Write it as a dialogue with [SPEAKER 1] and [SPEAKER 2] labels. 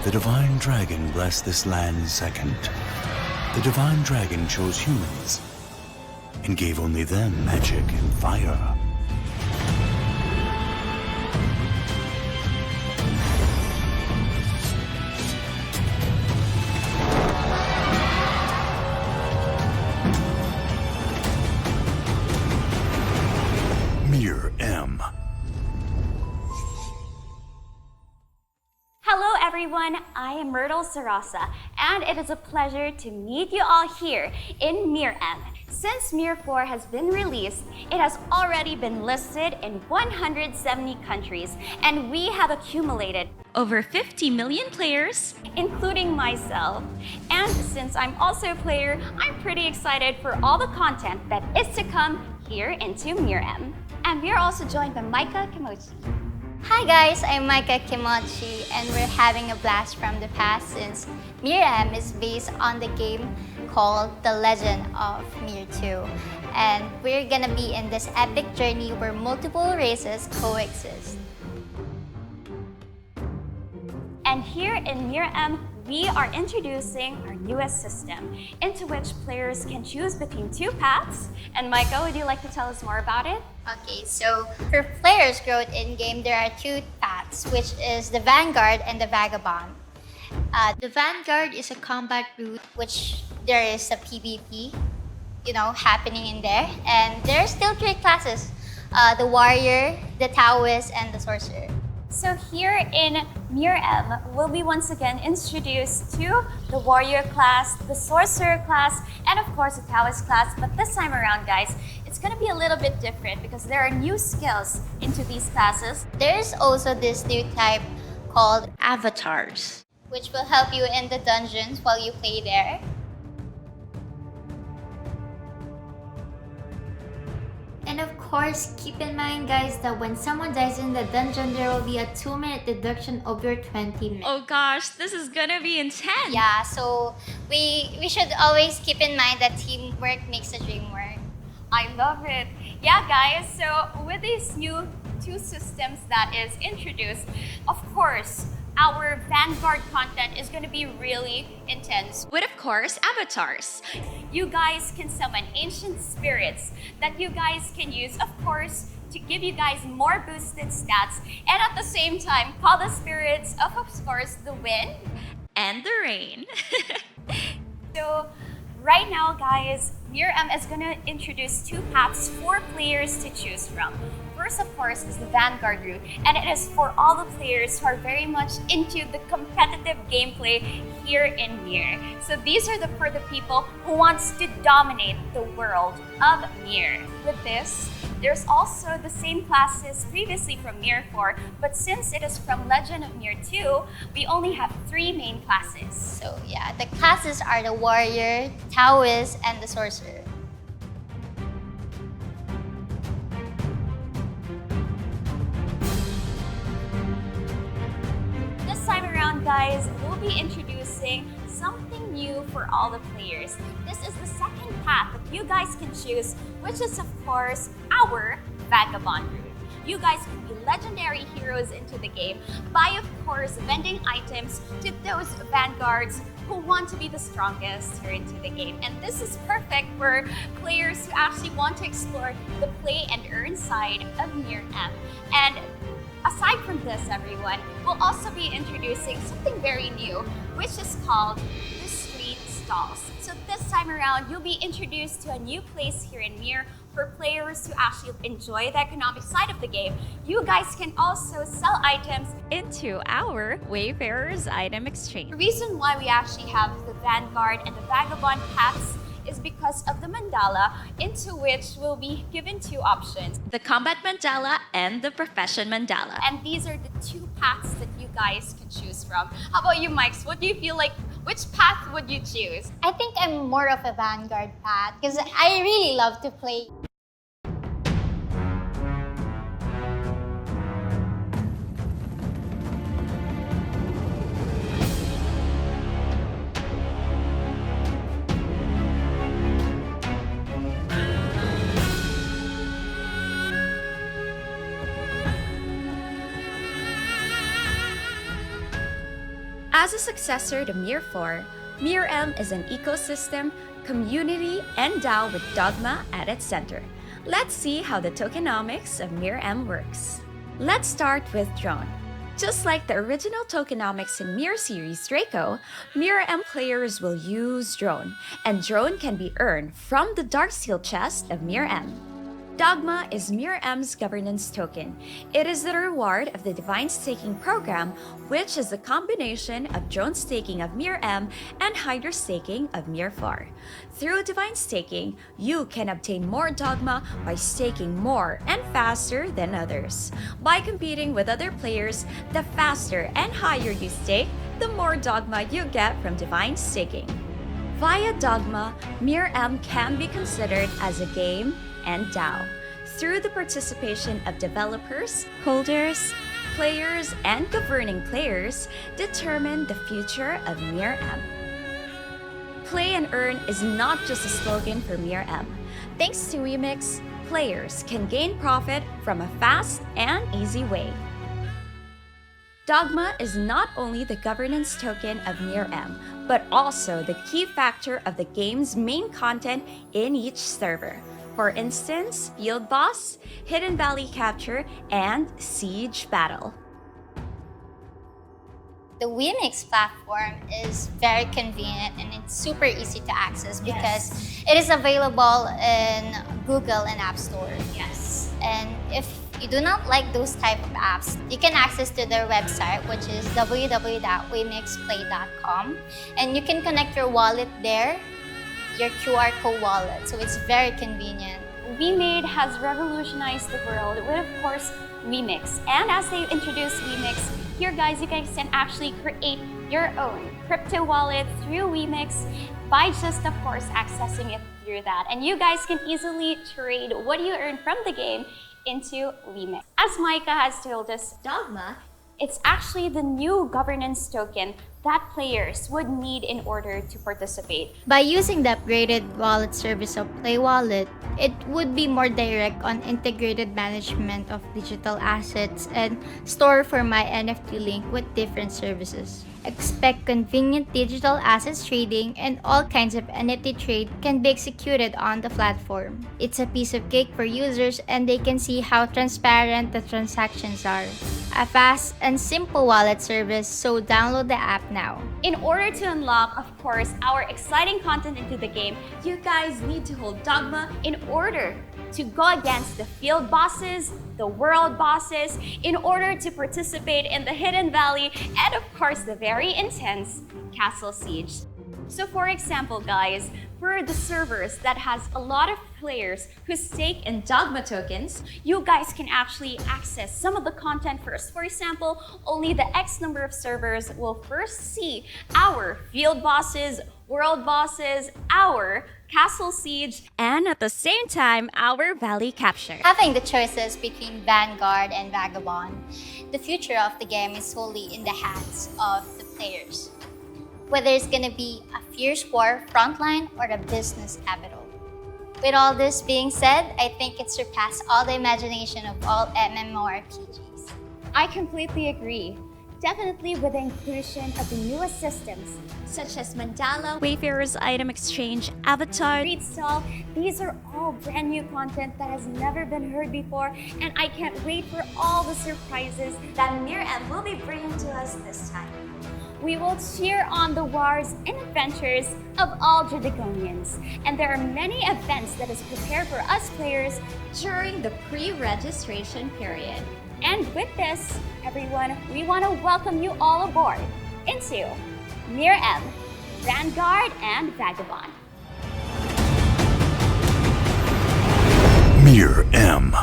[SPEAKER 1] The Divine Dragon blessed this land second. The Divine Dragon chose humans and gave only them magic and fire. MIR M.
[SPEAKER 2] Hello everyone, I am Myrtle Sarasa, and it is a pleasure to meet you all here in MIR M. Since MIR 4 has been released, it has already been listed in 170 countries, and we have accumulated over 50 million players, including myself. And since I'm also a player, I'm pretty excited for all the content that is to come here into MIR M. And we are also joined by Micah Kimochi.
[SPEAKER 3] Hi guys, I'm Micah Kimochi, and we're having a blast from the past since MIR M is based on the game called The Legend of MIR 2. And we're gonna be in this epic journey where multiple races coexist.
[SPEAKER 2] And here in MIR M, we are introducing our newest system, into which players can choose between two paths. And Micah, would you like to tell us more about it?
[SPEAKER 3] Okay, so for players' growth in-game, there are two paths, which is the Vanguard and the Vagabond. The Vanguard is a combat route, which there is a PvP, happening in there. And there are still three classes, the Warrior, the Taoist, and the Sorcerer.
[SPEAKER 2] So here in MIR M, we'll be once again introduced to the Warrior class, the Sorcerer class, and of course the Taoist class. But this time around, guys, it's gonna be a little bit different because there are new skills into these classes.
[SPEAKER 3] There's also this new type called Avatars, which will help you in the dungeons while you play there.
[SPEAKER 4] And of course, keep in mind guys that when someone dies in the dungeon, there will be a 2-minute deduction of your 20 minutes.
[SPEAKER 2] Oh gosh, this is gonna be intense.
[SPEAKER 3] Yeah, so we should always keep in mind that teamwork makes the dream work.
[SPEAKER 2] I love it. Yeah, guys, so with these new two systems that is introduced, of course, our Vanguard content is going to be really intense. With, of course, avatars. You guys can summon ancient spirits that you guys can use, of course, to give you guys more boosted stats, and at the same time, call the spirits of course, the wind and the rain. So, right now, guys, MIR M is going to introduce two paths for players to choose from. First, of course, is the Vanguard route, and it is for all the players who are very much into the competitive gameplay here in MIR. So these are for the people who wants to dominate the world of MIR. With this, there's also the same classes previously from MIR 4, but since it is from Legend of MIR 2, we only have three main classes.
[SPEAKER 3] So yeah, the classes are the Warrior, Taoist, and the Sorcerer.
[SPEAKER 2] This time around, guys, we'll be introducing something new for all the players. This is the second path that you guys can choose, which is of course our Vagabond route. You guys can be legendary heroes into the game by, of course, vending items to those vanguards who want to be the strongest here into the game. And this is perfect for players who actually want to explore the play and earn side of MIR M. And aside from this, everyone, we'll also be introducing something very new, which is called the Street Stalls. So this time around, you'll be introduced to a new place here in MIR for players who actually enjoy the economic side of the game. You guys can also sell items into our Wayfarer's Item Exchange. The reason why we actually have the Vanguard and the Vagabond paths is because of the mandala, into which we'll be given two options: the combat mandala and the profession mandala. And these are the two paths that you guys can choose from. How about you, Mikes? What do you feel like? Which path would you choose?
[SPEAKER 3] I think I'm more of a Vanguard path because I really love to play.
[SPEAKER 2] As a successor to MIR 4, MIR M is an ecosystem, community, and DAO with Dogma at its center. Let's see how the tokenomics of MIR M works. Let's start with Drone. Just like the original tokenomics in MIR series Draco, MIR M players will use Drone, and Drone can be earned from the Darksteel chest of MIR M. Dogma is MIR M's governance token. It is the reward of the Divine Staking program, which is a combination of Drone staking of MIR M and Hydra staking of MIR 4. Through Divine Staking, you can obtain more Dogma by staking more and faster than others. By competing with other players, the faster and higher you stake, the more Dogma you get from Divine Staking. Via Dogma, MIR M can be considered as a game and DAO. Through the participation of developers, holders, players, and governing players, determine the future of MIR M. Play and earn is not just a slogan for MIR M. Thanks to Remix, players can gain profit from a fast and easy way. Dogma is not only the governance token of MIR M, but also the key factor of the game's main content in each server. For instance, Field Boss, Hidden Valley Capture, and Siege Battle.
[SPEAKER 3] The Remix platform is very convenient and it's super easy to access because it is available in Google and App Store.
[SPEAKER 2] Yes.
[SPEAKER 3] And if you do not like those type of apps, you can access to their website, which is www.remixplay.com, and you can connect your wallet there, your QR code wallet, so it's very convenient.
[SPEAKER 2] WeMade has revolutionized the world with, of course, Remix. And as they introduce Remix, here guys, you guys can actually create your own crypto wallet through Remix by just, of course, accessing it through that. And you guys can easily trade what you earn from the game into Remix. As Micah has told us, Dogma, it's actually the new governance token that players would need in order to participate.
[SPEAKER 3] By using the upgraded wallet service of Play Wallet, it would be more direct on integrated management of digital assets and store for my NFT link with different services. Expect convenient digital assets trading, and all kinds of NFT trade can be executed on the platform. It's a piece of cake for users, and they can see how transparent the transactions are. A fast and simple wallet service, so download the app now.
[SPEAKER 2] In order to unlock, of course, our exciting content into the game, you guys need to hold Dogma in order to go against the field bosses, the world bosses, in order to participate in the Hidden Valley, and of course, the very intense Castle Siege. So for example, guys, for the servers that has a lot of players who stake in Dogma tokens, you guys can actually access some of the content first. For example, only the X number of servers will first see our field bosses, world bosses, our Castle Siege, and at the same time, our Valley Capture.
[SPEAKER 3] Having the choices between Vanguard and Vagabond, the future of the game is solely in the hands of the players. Whether it's gonna be a fierce war frontline or a business capital. With all this being said, I think it surpassed all the imagination of all MMORPGs.
[SPEAKER 2] I completely agree. Definitely with the inclusion of the newest systems, such as Mandala, Wayfarer's Item Exchange, Avatar, Read Stall. These are all brand new content that has never been heard before, and I can't wait for all the surprises that MIR M will be bringing to us this time. We will cheer on the wars and adventures of all Dragonians, and there are many events that is prepared for us players during the pre-registration period. And with this, everyone, we want to welcome you all aboard into MIR M, Vanguard, and Vagabond.
[SPEAKER 1] MIR M.